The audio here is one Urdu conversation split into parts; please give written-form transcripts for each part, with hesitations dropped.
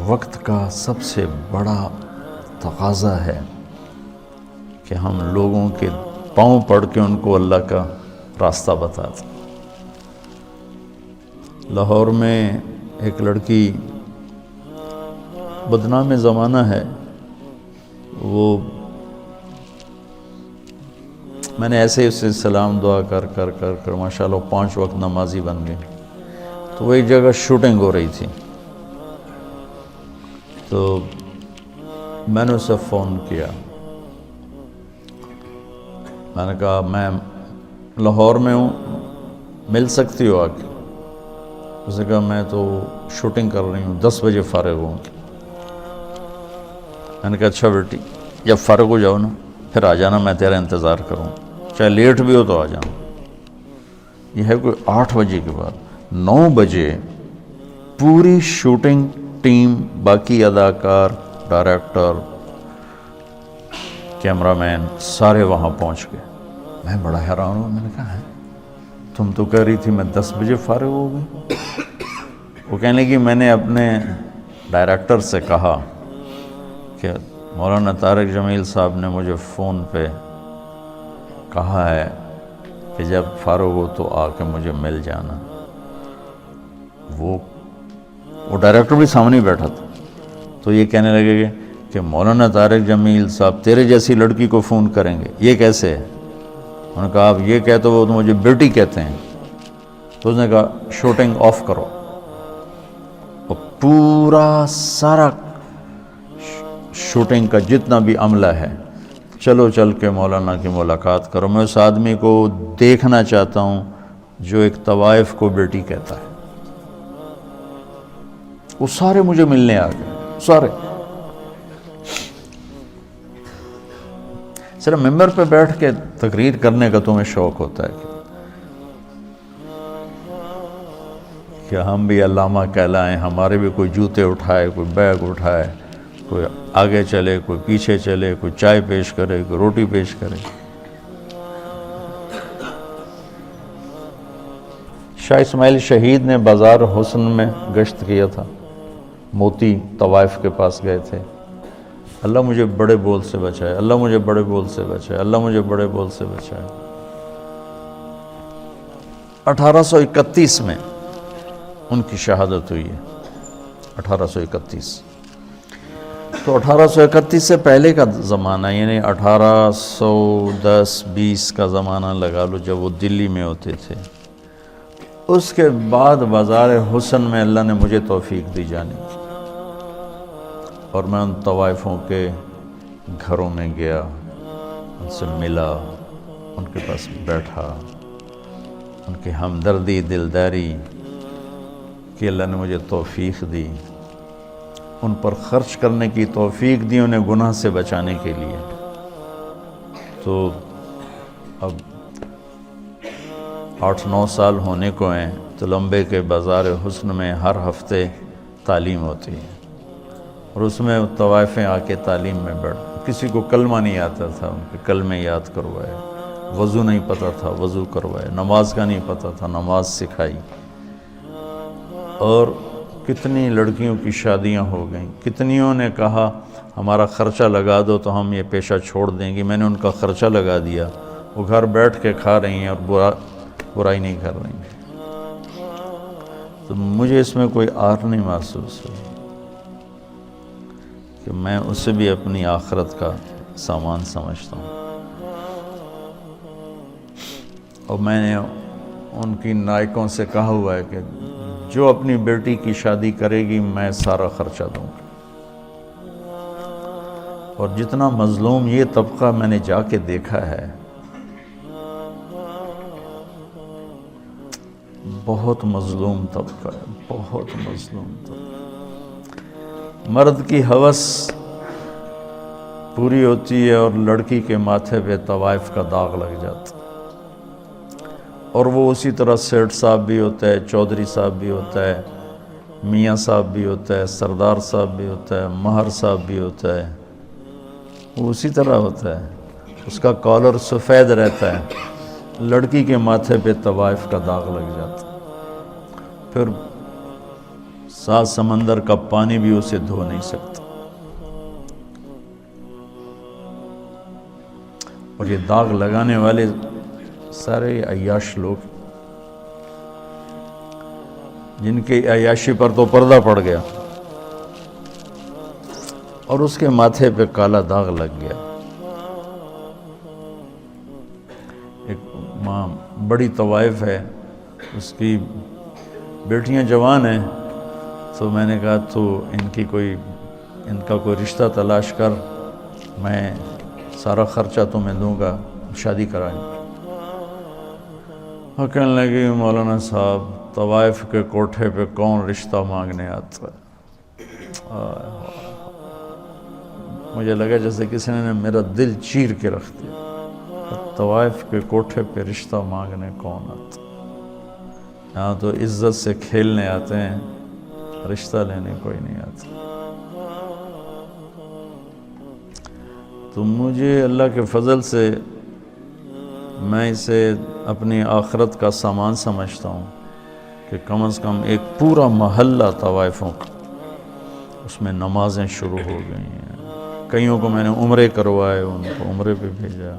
وقت کا سب سے بڑا تقاضا ہے کہ ہم لوگوں کے پاؤں پڑھ کے ان کو اللہ کا راستہ بتا دیں۔ لاہور میں ایک لڑکی، بدنام زمانہ ہے وہ، میں نے ایسے ہی اس سے سلام دعا کر کر کر کر ماشاءاللہ 5 وقت نمازی بن گئی۔ تو وہ ایک جگہ شوٹنگ ہو رہی تھی، تو میں نے اسے فون کیا، میں نے کہا میں لاہور میں ہوں، مل سکتی ہو آ کے؟ اس نے کہا میں تو شوٹنگ کر رہی ہوں، 10 بجے فارغ ہوں۔ میں نے کہا اچھا بیٹی، جب فارغ ہو جاؤ نا پھر آ جانا، میں تیرا انتظار کروں، چاہے لیٹ بھی ہو تو آ جانا۔ یہ ہے کوئی 8 بجے کے بعد، 9 بجے پوری شوٹنگ ٹیم، باقی اداکار، ڈائریکٹر، کیمرہ مین سارے وہاں پہنچ گئے۔ میں بڑا حیران ہوں، میں نے کہا ہے تم تو کہہ رہی تھی میں 10 بجے فارغ ہو گئی۔ وہ کہنے لگی میں نے اپنے ڈائریکٹر سے کہا کہ مولانا طارق جمیل صاحب نے مجھے فون پہ کہا ہے کہ جب فارغ ہو تو آ کے مجھے مل جانا۔ وہ ڈائریکٹر بھی سامنے بیٹھا تھا، تو یہ کہنے لگے کہ مولانا طارق جمیل صاحب تیرے جیسی لڑکی کو فون کریں گے، یہ کیسے ہے؟ انہوں نے کہا آپ یہ کہتے ہو تو مجھے بیٹی کہتے ہیں۔ تو اس نے کہا شوٹنگ آف کرو، اور پورا سارا شوٹنگ کا جتنا بھی عملہ ہے، چلو چل کے مولانا کی ملاقات کرو، میں اس آدمی کو دیکھنا چاہتا ہوں جو ایک طوائف کو بیٹی کہتا ہے۔ وہ سارے مجھے ملنے آ گئے، سارے۔ صرف ممبر پہ بیٹھ کے تقریر کرنے کا تمہیں شوق ہوتا ہے کہ ہم بھی علامہ کہلائیں، ہمارے بھی کوئی جوتے اٹھائے، کوئی بیگ اٹھائے، کوئی آگے چلے، کوئی پیچھے چلے، کوئی چائے پیش کرے، کوئی روٹی پیش کرے۔ شاہ اسماعیل شہید نے بازار حسن میں گشت کیا تھا، موتی طوائف کے پاس گئے تھے، اللہ مجھے بڑے بول سے بچائے، اللہ مجھے بڑے بول سے بچائے، اللہ مجھے بڑے بول سے بچائے۔ 1831 میں ان کی شہادت ہوئی ہے، 1831۔ تو 1831 سے پہلے کا زمانہ، یعنی 1810-20 کا زمانہ لگا لو، جب وہ دلی میں ہوتے تھے۔ اس کے بعد بازار حسن میں اللہ نے مجھے توفیق دی جانے کی، اور میں ان طوائفوں کے گھروں میں گیا، ان سے ملا، ان کے پاس بیٹھا، ان کی ہمدردی، دلداری کہ اللہ نے مجھے توفیق دی، ان پر خرچ کرنے کی توفیق دی، انہیں گناہ سے بچانے کے لیے۔ تو اب 8-9 سال ہونے کو ہیں، تو لمبے کے بازار حسن میں ہر ہفتے تعلیم ہوتی ہے، اور اس میں طوائفیں آ کے تعلیم میں بیٹھ، کسی کو کلمہ نہیں آتا تھا، ان کے کلمے یاد کروائے، وضو نہیں پتہ تھا وضو کروائے، نماز کا نہیں پتہ تھا نماز سکھائی، اور کتنی لڑکیوں کی شادیاں ہو گئیں، کتنیوں نے کہا ہمارا خرچہ لگا دو تو ہم یہ پیشہ چھوڑ دیں گی، میں نے ان کا خرچہ لگا دیا، وہ گھر بیٹھ کے کھا رہی ہیں اور برائی نہیں کر رہی ہیں۔ تو مجھے اس میں کوئی آر نہیں محسوس ہوئی کہ میں اسے بھی اپنی آخرت کا سامان سمجھتا ہوں، اور میں نے ان کی نائکوں سے کہا ہوا ہے کہ جو اپنی بیٹی کی شادی کرے گی میں سارا خرچہ دوں گا۔ اور جتنا مظلوم یہ طبقہ میں نے جا کے دیکھا ہے، بہت مظلوم طبقہ ہے، بہت مظلوم طبقہ۔ مرد کی ہوس پوری ہوتی ہے اور لڑکی کے ماتھے پہ طوائف کا داغ لگ جاتا، اور وہ اسی طرح سیٹھ صاحب بھی ہوتا ہے، چودھری صاحب بھی ہوتا ہے، میاں صاحب بھی ہوتا ہے، سردار صاحب بھی ہوتا ہے، مہر صاحب بھی ہوتا ہے، وہ اسی طرح ہوتا ہے، اس کا کالر سفید رہتا ہے، لڑکی کے ماتھے پہ طوائف کا داغ لگ جاتا، پھر 7 سمندر کا پانی بھی اسے دھو نہیں سکتا. اور یہ داغ لگانے والے سارے عیاش لوگ جن کی عیاشی پر تو پردہ پڑ گیا اور اس کے ماتھے پہ کالا داغ لگ گیا. ایک ماں بڑی طوائف ہے، اس کی بیٹیاں جوان ہیں، تو میں نے کہا تو ان کا کوئی رشتہ تلاش کر، میں سارا خرچہ تمہیں دوں گا، شادی کرائیں. اور کہنے لگی مولانا صاحب طوائف کے کوٹھے پہ کون رشتہ مانگنے آتا ہے. مجھے لگا جیسے کسی نے میرا دل چیر کے رکھ دیا. طوائف کے کوٹھے پہ رشتہ مانگنے کون آتا؟ یہاں تو عزت سے کھیلنے آتے ہیں، رشتہ لینے کوئی نہیں آتا. تو مجھے اللہ کے فضل سے میں اسے اپنی آخرت کا سامان سمجھتا ہوں کہ کم از کم ایک پورا محلہ طوائفوں کا، اس میں نمازیں شروع ہو گئی ہیں. کئیوں کو میں نے عمرے کروائے، ان کو عمرے پہ بھیجا.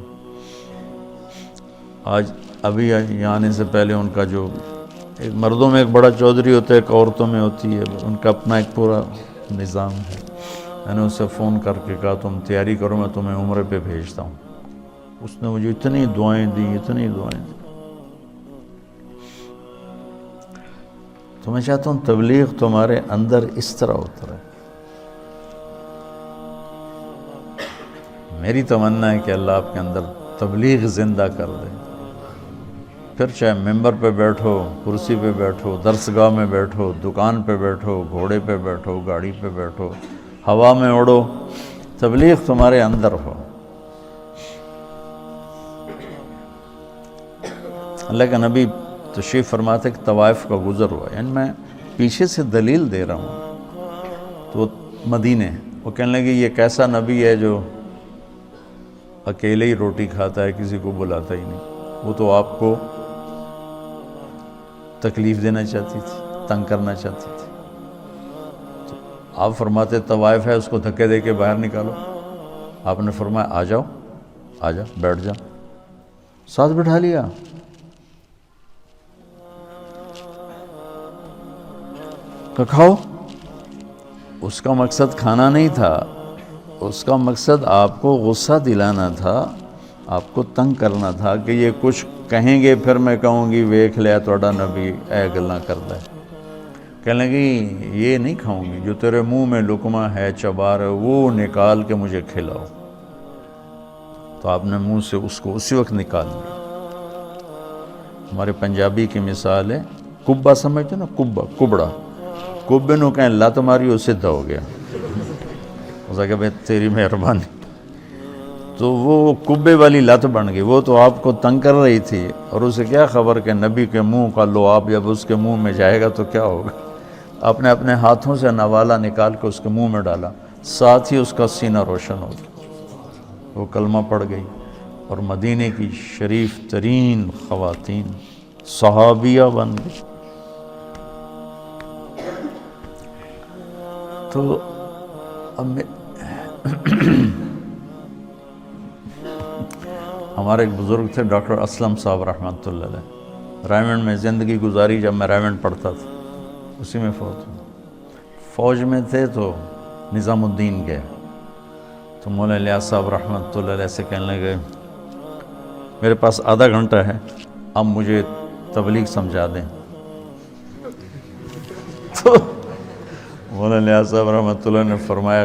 آج ابھی یہاں آنے سے پہلے ان کا جو ایک مردوں میں ایک بڑا چودھری ہوتا ہے، ایک عورتوں میں ہوتی ہے، ان کا اپنا ایک پورا نظام ہے. میں نے اسے فون کر کے کہا تم تیاری کرو، میں تمہیں عمرے پہ بھیجتا ہوں. اس نے مجھے اتنی دعائیں دیں. تو میں چاہتا ہوں تبلیغ تمہارے اندر اس طرح اترے. میری تمنا ہے کہ اللہ آپ کے اندر تبلیغ زندہ کر دے. پھر چاہے ممبر پہ بیٹھو، کرسی پہ بیٹھو، درسگاہ میں بیٹھو، دکان پہ بیٹھو، گھوڑے پہ بیٹھو، گاڑی پہ بیٹھو، ہوا میں اڑو، تبلیغ تمہارے اندر ہو. اللہ کا نبی تشریف فرماتے کہ طوائف کا گزر ہوا، یعنی میں پیچھے سے دلیل دے رہا ہوں. تو مدینے وہ کہنے لگے یہ کیسا نبی ہے جو اکیلے ہی روٹی کھاتا ہے، کسی کو بلاتا ہی نہیں. وہ تو آپ کو تکلیف دینا چاہتی تھی، تنگ کرنا چاہتی تھی. تو آپ فرماتے طوائف ہے، اس کو دھکے دے کے باہر نکالو. آپ نے فرمایا آ جاؤ بیٹھ جاؤ. ساتھ بٹھا لیا. تو کھاؤ. اس کا مقصد کھانا نہیں تھا، اس کا مقصد آپ کو غصہ دلانا تھا، آپ کو تنگ کرنا تھا کہ یہ کچھ کہیں گے پھر میں کہوں گی ویکھ لیا توڑا نبی اے گلاں کردا ہے. کہنے لگی یہ نہیں کھاؤں گی، جو تیرے منہ میں لقمہ ہے چبار ہے وہ نکال کے مجھے کھلاؤ. تو آپ نے منہ سے اس کو اسی وقت نکال دیا. ہمارے پنجابی کی مثال ہے کبا، سمجھتے نا کبڑا، کبے نو کہیں لت ماری وہ سدھا ہو گیا. اس کہ بھائی تیری مہربانی. تو وہ کبے والی لت بن گئی. وہ تو آپ کو تنگ کر رہی تھی، اور اسے کیا خبر کہ نبی کے منہ کا لعاب جب اس کے منہ میں جائے گا تو کیا ہوگا. آپ نے اپنے ہاتھوں سے نوالا نکال کے اس کے منہ میں ڈالا، ساتھ ہی اس کا سینہ روشن ہو گیا. وہ کلمہ پڑھ گئی اور مدینے کی شریف ترین خواتین صحابیہ بن گئی. تو ہمارے ایک بزرگ تھے ڈاکٹر اسلم صاحب رحمۃ اللہ علیہ، رائمنڈ میں زندگی گزاری. جب میں رائمنڈ پڑھتا تھا اسی میں فوت ہوئے. فوج میں تھے تو نظام الدین گئے تو مولانا الیاس صاحب رحمۃ اللہ علیہ سے کہنے لگے میرے پاس آدھا گھنٹہ ہے، اب مجھے تبلیغ سمجھا دیں. تو مولانا الیاس صاحب رحمۃ اللہ نے فرمایا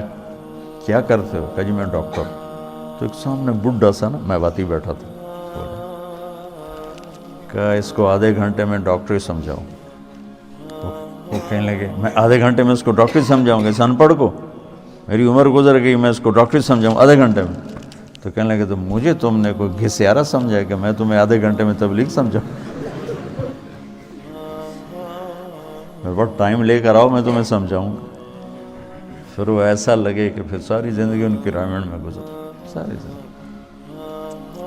کیا کرتے ہو؟ کہا جی میں ڈاکٹر. تو ایک سامنے بڈھا سا نا میں باتی بیٹھا تھا، کہا اس کو آدھے گھنٹے میں ڈاکٹری سمجھاؤں. وہ کہنے لگے میں آدھے گھنٹے میں اس کو ڈاکٹری سمجھاؤں گا؟ اس ان پڑھ کو میری عمر گزر گئی، میں اس کو ڈاکٹری سمجھاؤں آدھے گھنٹے میں؟ تو کہنے لگے تو مجھے تم نے کوئی گھسیارا سمجھا کہ میں تمہیں آدھے گھنٹے میں تبلیغ سمجھاؤں؟ میرے پاس ٹائم لے کر آؤ، میں تمہیں سمجھاؤں گا. پھر وہ ایسا لگے کہ پھر ساری زندگی ان کی رائمنڈ میں گزر، ساری زندگی.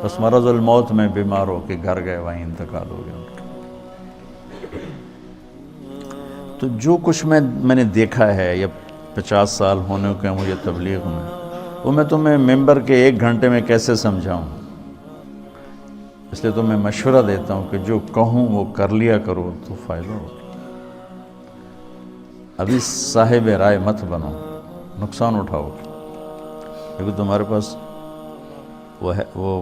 بس مرض الموت میں بیمار ہو کے گھر گئے، وہیں انتقال ہو گیا ان کا. تو جو کچھ میں نے دیکھا ہے یا 50 سال ہونے کے مجھے تبلیغ میں، وہ میں تمہیں ممبر کے 1 گھنٹے میں کیسے سمجھاؤں. اس لیے تو میں مشورہ دیتا ہوں کہ جو کہوں وہ کر لیا کرو تو فائدہ ہو. ابھی صاحب رائے مت بنو، نقصان اٹھاؤ، کیونکہ تمہارے پاس وہ